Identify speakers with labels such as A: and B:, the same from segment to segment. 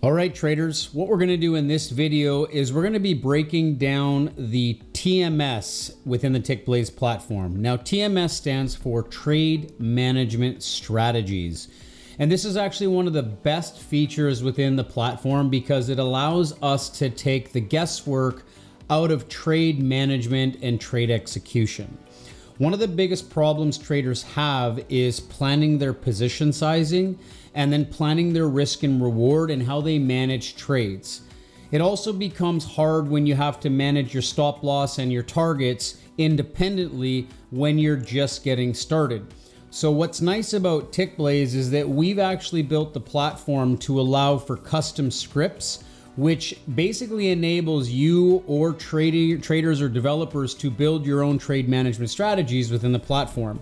A: All right, traders, what we're going to do in this video is we're going to be breaking down the TMS within the Tickblaze platform. Now, TMS stands for Trade Management Strategies. And this is actually one of the best features within the platform because it allows us to take the guesswork out of trade management and trade execution. One of the biggest problems traders have is planning their position sizing and then planning their risk and reward and how they manage trades. It also becomes hard when you have to manage your stop loss and your targets independently when you're just getting started. So what's nice about Tickblaze is that we've actually built the platform to allow for custom scripts, which basically enables you or traders or developers to build your own trade management strategies within the platform.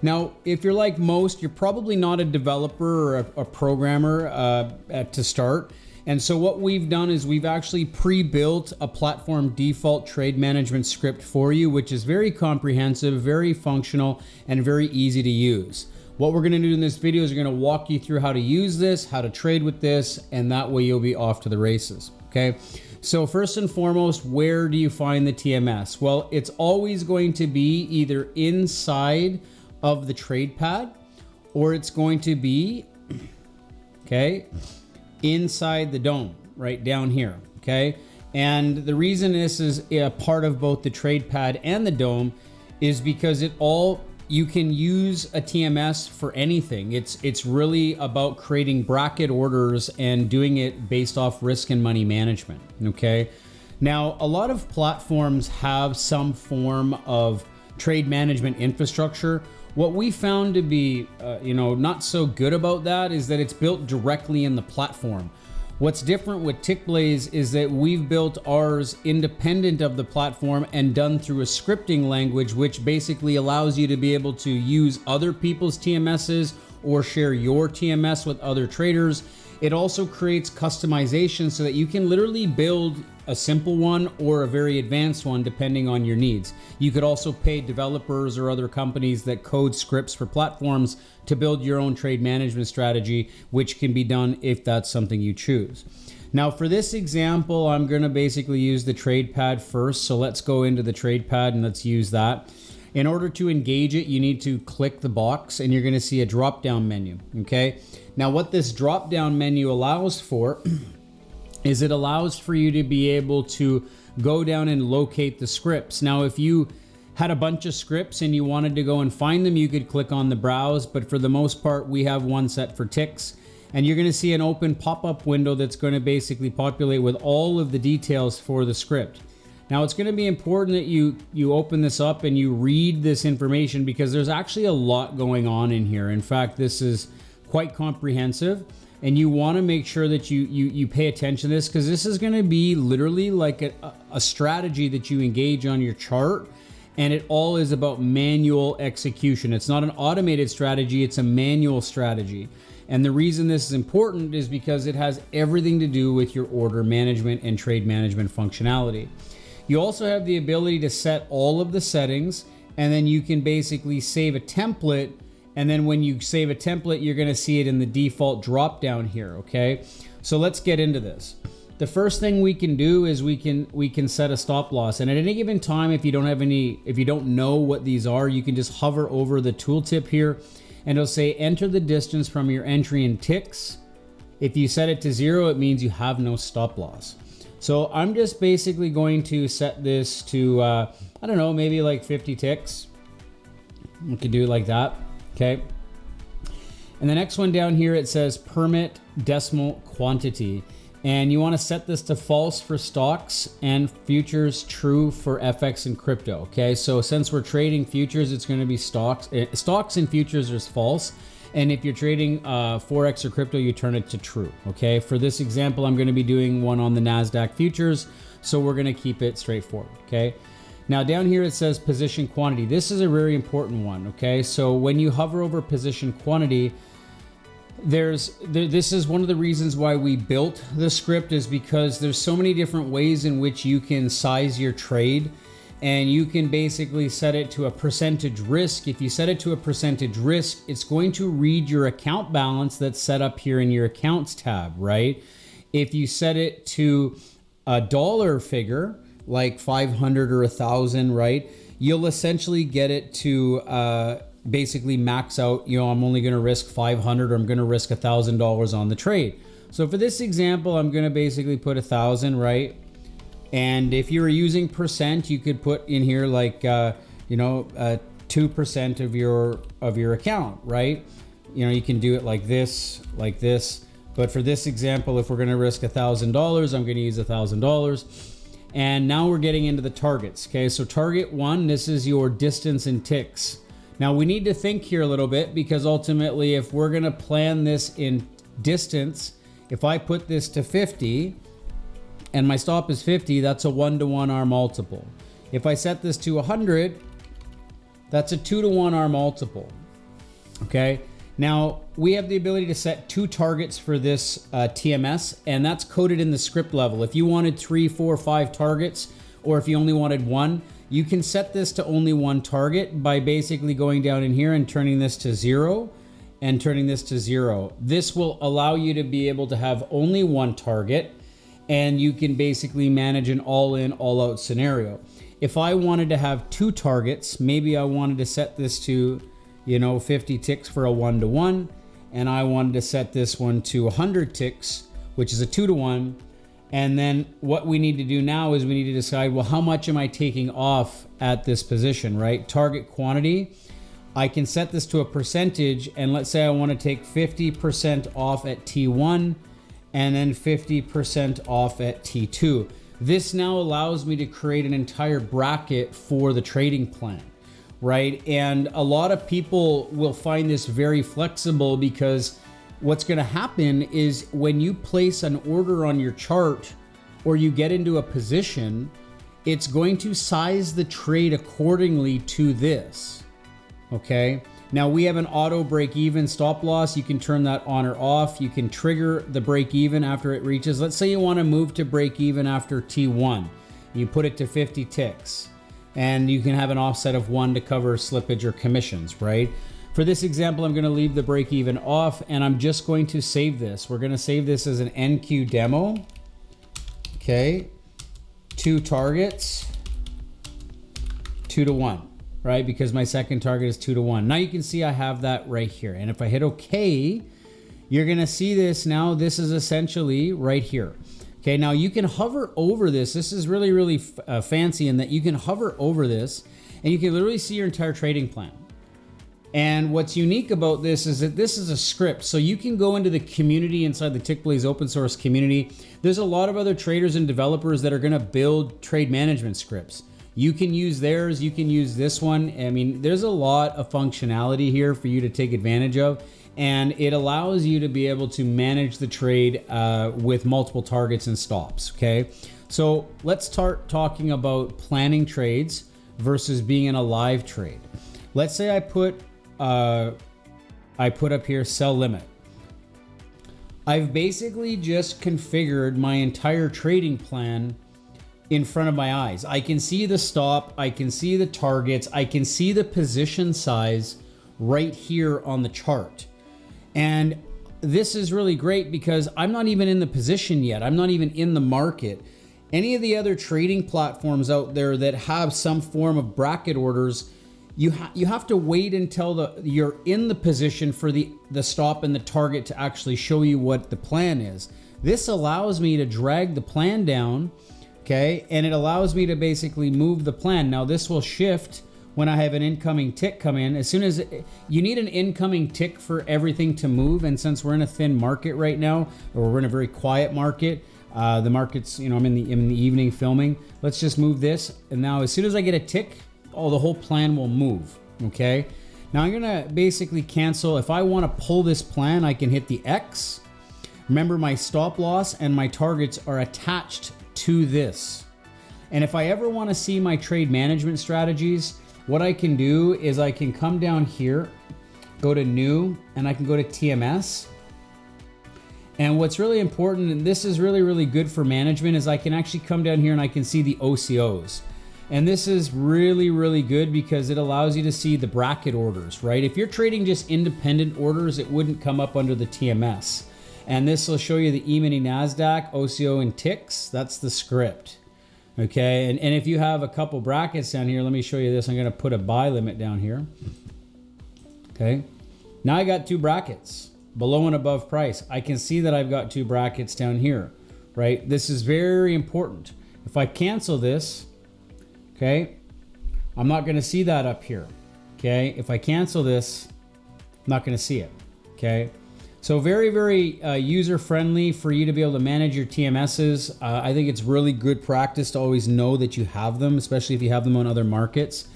A: Now, if you're like most, you're probably not a developer or a programmer to start. And so what we've done is we've actually pre-built a platform default trade management script for you, which is very comprehensive, very functional, and very easy to use. What we're gonna do in this video is we're gonna walk you through how to use this, how to trade with this, and that way you'll be off to the races, okay? So first and foremost, where do you find the TMS? Well, it's always going to be either inside of the trade pad, or it's going to be, okay, inside the dome, right down here, okay? And the reason this is a part of both the trade pad and the dome is because you can use a TMS for anything. It's really about creating bracket orders and doing it based off risk and money management, okay? Now, a lot of platforms have some form of trade management infrastructure. What we found to be, not so good about that is that it's built directly in the platform. What's different with Tickblaze is that we've built ours independent of the platform and done through a scripting language, which basically allows you to be able to use other people's TMSs or share your TMS with other traders. It also creates customization so that you can literally build a simple one or a very advanced one depending on your needs. You could also pay developers or other companies that code scripts for platforms to build your own trade management strategy, which can be done if that's something you choose. Now for this example, I'm gonna basically use the trade pad first. So let's go into the trade pad and let's use that. In order to engage it, you need to click the box and you're gonna see a drop-down menu, okay? Now what this drop-down menu allows for is it allows for you to be able to go down and locate the scripts. Now, if you had a bunch of scripts and you wanted to go and find them, you could click on the browse, but for the most part, we have one set for ticks. And you're gonna see an open pop-up window that's gonna basically populate with all of the details for the script. Now, it's gonna be important that you open this up and you read this information because there's actually a lot going on in here. In fact, this is quite comprehensive. And you want to make sure that you pay attention to this because this is going to be literally like a strategy that you engage on your chart, and it all is about manual execution. It's not an automated strategy, it's a manual strategy. And the reason this is important is because it has everything to do with your order management and trade management functionality. You also have the ability to set all of the settings, and then you can basically save a template. And then when you save a template, you're gonna see it in the default drop down here, okay? So let's get into this. The first thing we can do is we can set a stop loss. And at any given time, if you don't know what these are, you can just hover over the tooltip here and it'll say enter the distance from your entry in ticks. If you set it to 0, it means you have no stop loss. So I'm just basically going to set this to, I don't know, maybe like 50 ticks. We could do it like that. Okay. And the next one down here, it says permit decimal quantity. And you want to set this to false for stocks and futures, true for FX and crypto. Okay. So since we're trading futures, it's going to be stocks. Stocks and futures is false. And if you're trading Forex or crypto, you turn it to true. Okay. For this example, I'm going to be doing one on the NASDAQ futures. So we're going to keep it straightforward. Okay. Now down here it says position quantity. This is a very important one, okay? So when you hover over position quantity, this is one of the reasons why we built the script is because there's so many different ways in which you can size your trade and you can basically set it to a percentage risk. If you set it to a percentage risk, it's going to read your account balance that's set up here in your accounts tab, right? If you set it to a dollar figure, like 500 or 1,000, right? You'll essentially get it to basically max out, you know, I'm only gonna risk 500 or I'm gonna risk $1,000 on the trade. So for this example, I'm gonna basically put 1,000, right? And if you were using percent, you could put in here like, 2% of your account, right? You know, you can do it like this. But for this example, if we're gonna risk $1,000, I'm gonna use $1,000. And now we're getting into the targets, okay? So target 1, this is your distance in ticks. Now we need to think here a little bit, because ultimately if we're gonna plan this in distance, if I put this to 50 and my stop is 50, that's a 1-to-1 R multiple. If I set this to 100, that's a 2-to-1 R multiple, okay? Now we have the ability to set 2 targets for this TMS, and that's coded in the script level. If you wanted 3, 4, 5 targets, or if you only wanted 1, you can set this to only 1 target by basically going down in here and turning this to 0 and turning this to 0. This will allow you to be able to have only 1 target, and you can basically manage an all-in, all-out scenario. If I wanted to have 2 targets, maybe I wanted to set this to, 50 ticks for a 1-to-1, and I wanted to set this one to 100 ticks, which is a 2-to-1. And then what we need to do now is we need to decide, well, how much am I taking off at this position, right? Target quantity. I can set this to a percentage, and let's say I want to take 50% off at T1 and then 50% off at T2. This now allows me to create an entire bracket for the trading plan, right? And a lot of people will find this very flexible, because what's going to happen is when you place an order on your chart or you get into a position, it's going to size the trade accordingly to this, okay? Now we have an auto break even stop loss. You can turn that on or off. You can trigger the break even after it reaches. Let's say you want to move to break even after T1. You put it to 50 ticks, and you can have an offset of 1 to cover slippage or commissions, right? For this example, I'm going to leave the break even off, and I'm just going to save this. We're going to save this as an NQ demo. Okay. 2 targets, 2-to-1. Right? Because my second target is 2-to-1. Now you can see I have that right here. And if I hit OK, you're going to see this now. This is essentially right here. Okay, now you can hover over this. This is really, really fancy in that you can hover over this and you can literally see your entire trading plan. And what's unique about this is that this is a script. So you can go into the community inside the Tickblaze open source community. There's a lot of other traders and developers that are going to build trade management scripts. You can use theirs, you can use this one. I mean, there's a lot of functionality here for you to take advantage of, and it allows you to be able to manage the trade with multiple targets and stops, okay? So let's start talking about planning trades versus being in a live trade. Let's say I put up here sell limit. I've basically just configured my entire trading plan in front of my eyes. I can see the stop, I can see the targets, I can see the position size right here on the chart. And this is really great because I'm not even in the position yet. I'm not even in the market. Any of the other trading platforms out there that have some form of bracket orders, you have to wait until you're in the position for the stop and the target to actually show you what the plan is. This allows me to drag the plan down, okay, and it allows me to basically move the plan. Now this will shift when I have an incoming tick come in. As soon as you need an incoming tick for everything to move, and since we're in a thin market right now, or we're in a very quiet market, the market's, I'm in the evening filming. Let's just move this, and now as soon as I get a tick, the whole plan will move. Okay. Now I'm gonna basically cancel. If I want to pull this plan, I can hit the X. Remember, my stop loss and my targets are attached to this. And if I ever want to see my trade management strategies, what I can do is I can come down here, go to new, and I can go to TMS. And what's really important, and this is really, really good for management, is I can actually come down here and I can see the OCOs. And this is really, really good because it allows you to see the bracket orders, right? If you're trading just independent orders, it wouldn't come up under the TMS. And this will show you the E-mini NASDAQ, OCO, and ticks. That's the script. Okay, and if you have a couple brackets down here, let me show you this. I'm gonna put a buy limit down here. Okay, now I got 2 brackets, below and above price. I can see that I've got 2 brackets down here, right? This is very important. If I cancel this, okay, I'm not gonna see that up here, okay? If I cancel this, I'm not gonna see it, okay? So very, very user-friendly for you to be able to manage your TMSs. I think it's really good practice to always know that you have them, especially if you have them on other markets.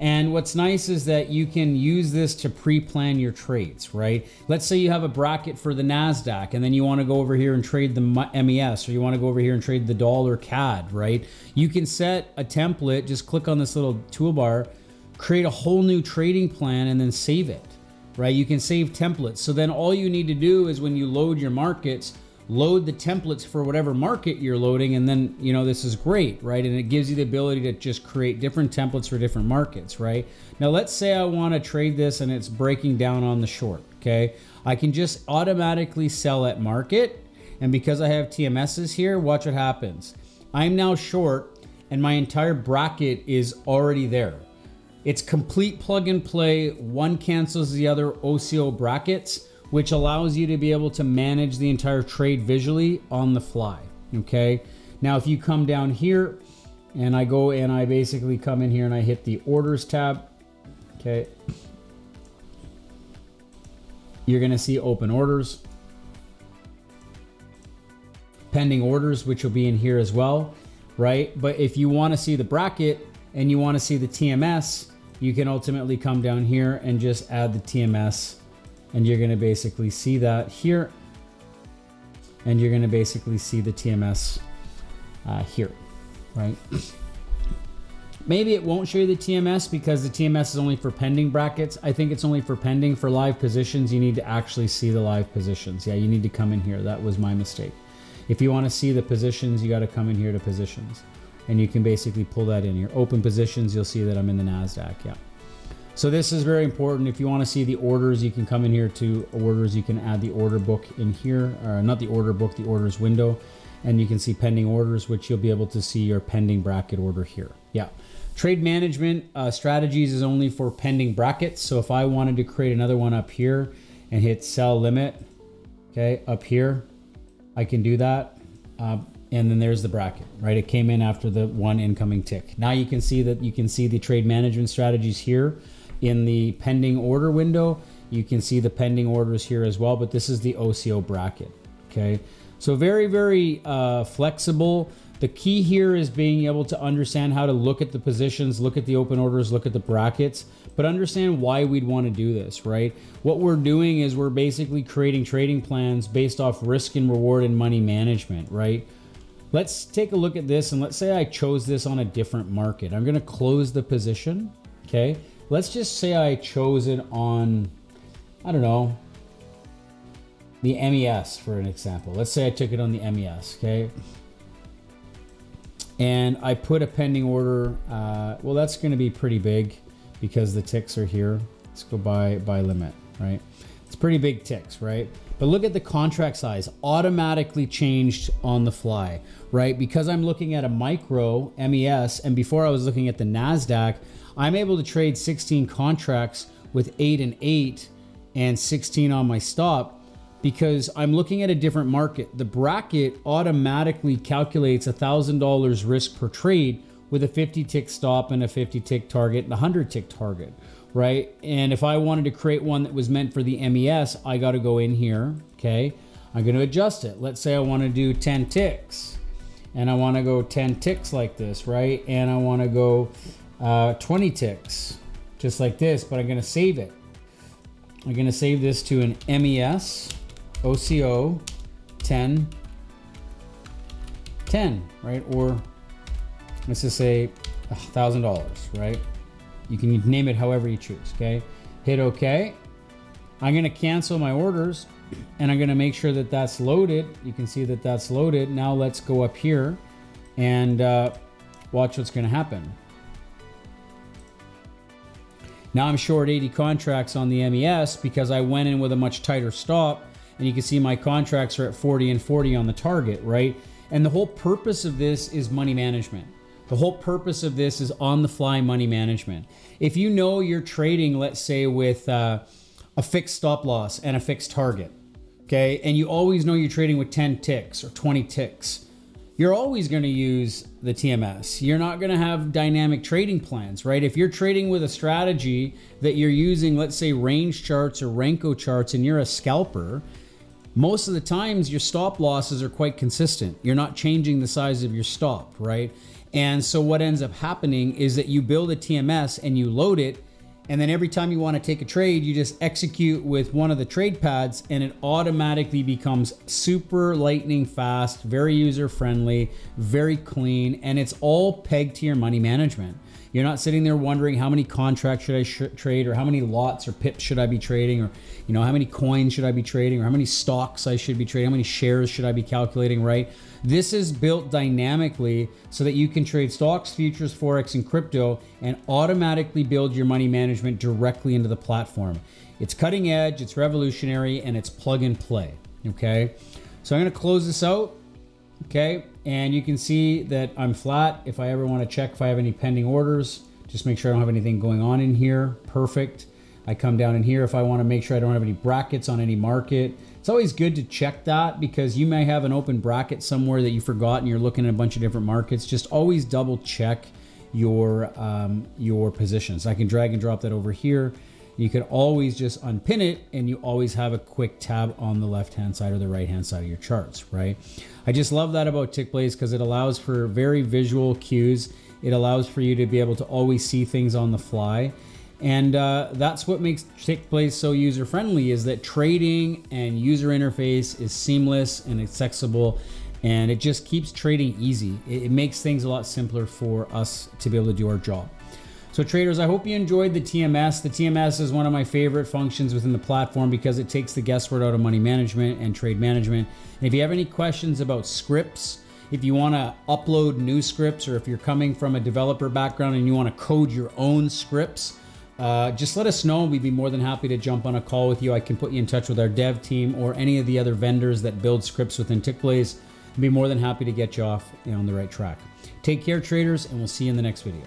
A: And what's nice is that you can use this to pre-plan your trades, right? Let's say you have a bracket for the NASDAQ and then you want to go over here and trade the MES, or you want to go over here and trade the dollar CAD, right? You can set a template, just click on this little toolbar, create a whole new trading plan and then save it. Right? You can save templates. So then all you need to do is when you load your markets, load the templates for whatever market you're loading. And then, you know, this is great, right? And it gives you the ability to just create different templates for different markets, right? Now, let's say I want to trade this and it's breaking down on the short, okay? I can just automatically sell at market. And because I have TMSs here, watch what happens. I'm now short and my entire bracket is already there. It's complete plug and play. One cancels the other OCO brackets, which allows you to be able to manage the entire trade visually on the fly. Okay. Now, if you come down here and I go and I basically come in here and I hit the orders tab. Okay. You're going to see open orders, pending orders, which will be in here as well. Right. But if you want to see the bracket and you want to see the TMS, you can ultimately come down here and just add the TMS, and you're going to basically see that here, and you're going to basically see the TMS here, right? Maybe it won't show you the TMS because the TMS is only for pending brackets. I think it's only for pending. For live positions, you need to actually see the live positions. Yeah, you need to come in here. That was my mistake. If you want to see the positions, you got to come in here to positions. And you can basically pull that in here. Open positions, you'll see that I'm in the NASDAQ, yeah. So this is very important. If you want to see the orders, you can come in here to orders. You can add the order book in here, or not the order book, the orders window. And you can see pending orders, which you'll be able to see your pending bracket order here. Yeah. Trade management strategies is only for pending brackets. So if I wanted to create another one up here and hit sell limit, okay, up here, I can do that. And then there's the bracket, right? It came in after the one incoming tick. Now you can see that you can see the trade management strategies here in the pending order window. You can see the pending orders here as well, but this is the OCO bracket, okay? So very, very flexible. The key here is being able to understand how to look at the positions, look at the open orders, look at the brackets, but understand why we'd want to do this, right? What we're doing is we're basically creating trading plans based off risk and reward and money management, right? Let's take a look at this, and let's say I chose this on a different market. I'm going to close the position, okay? Let's just say I chose it on, I don't know, the MES for an example. Let's say I took it on the MES, okay? And I put a pending order. Well, that's going to be pretty big because the ticks are here. Let's go by limit, right? It's pretty big ticks, right? But look at the contract size, automatically changed on the fly, right? Because I'm looking at a micro MES, and before I was looking at the NASDAQ, I'm able to trade 16 contracts with 8 and 8 and 16 on my stop because I'm looking at a different market. The bracket automatically calculates $1,000 risk per trade with a 50 tick stop and a 50 tick target and a 100 tick target, right? And if I wanted to create one that was meant for the MES, I got to go in here, okay? I'm going to adjust it. Let's say I want to do 10 ticks, and I want to go 10 ticks like this, right? And I want to go 20 ticks, just like this, but I'm going to save it. I'm going to save this to an MES OCO 10, right? Or let's just say $1,000, right? You can name it however you choose, okay? Hit OK. I'm going to cancel my orders, and I'm going to make sure that that's loaded. You can see that that's loaded. Now let's go up here and watch what's going to happen. Now I'm short 80 contracts on the MES because I went in with a much tighter stop and you can see my contracts are at 40 and 40 on the target, right? And the whole purpose of this is money management. The whole purpose of this is on the fly money management. If you know you're trading, let's say with a fixed stop loss and a fixed target, okay, and you always know you're trading with 10 ticks or 20 ticks, you're always going to use the TMS. You're not going to have dynamic trading plans, right? If you're trading with a strategy that you're using, let's say range charts or Renko charts, and you're a scalper, most of the times your stop losses are quite consistent. You're not changing the size of your stop, right? And so what ends up happening is that you build a TMS and you load it, and then every time you want to take a trade, you just execute with one of the trade pads, and it automatically becomes super lightning fast, very user friendly, very clean, and it's all pegged to your money management. You're not sitting there wondering how many contracts should I trade, or how many lots or pips should I be trading, or how many coins should I be trading, or how many stocks I should be trading, how many shares should I be calculating, right? This is built dynamically so that you can trade stocks, futures, Forex, and crypto and automatically build your money management directly into the platform. It's cutting edge, it's revolutionary, and it's plug and play, okay? So I'm gonna close this out, okay? And you can see that I'm flat. If I ever wanna check if I have any pending orders, just make sure I don't have anything going on in here, perfect. I come down in here if I wanna make sure I don't have any brackets on any market. It's always good to check that, because you may have an open bracket somewhere that you forgot and you're looking at a bunch of different markets. Just always double check your positions. I can drag and drop that over here. You can always just unpin it, and you always have a quick tab on the left-hand side or the right-hand side of your charts, right? I just love that about Tickblaze, because it allows for very visual cues. It allows for you to be able to always see things on the fly. And that's what makes Tickblaze so user-friendly, is that trading and user interface is seamless and accessible, and it just keeps trading easy. It makes things a lot simpler for us to be able to do our job. So traders, I hope you enjoyed the TMS. The TMS is one of my favorite functions within the platform, because it takes the guesswork out of money management and trade management. And if you have any questions about scripts, if you want to upload new scripts, or if you're coming from a developer background and you want to code your own scripts, just let us know. We'd be more than happy to jump on a call with you. I can put you in touch with our dev team or any of the other vendors that build scripts within Tickblaze. I'd be more than happy to get you off on the right track. Take care, traders, and we'll see you in the next video.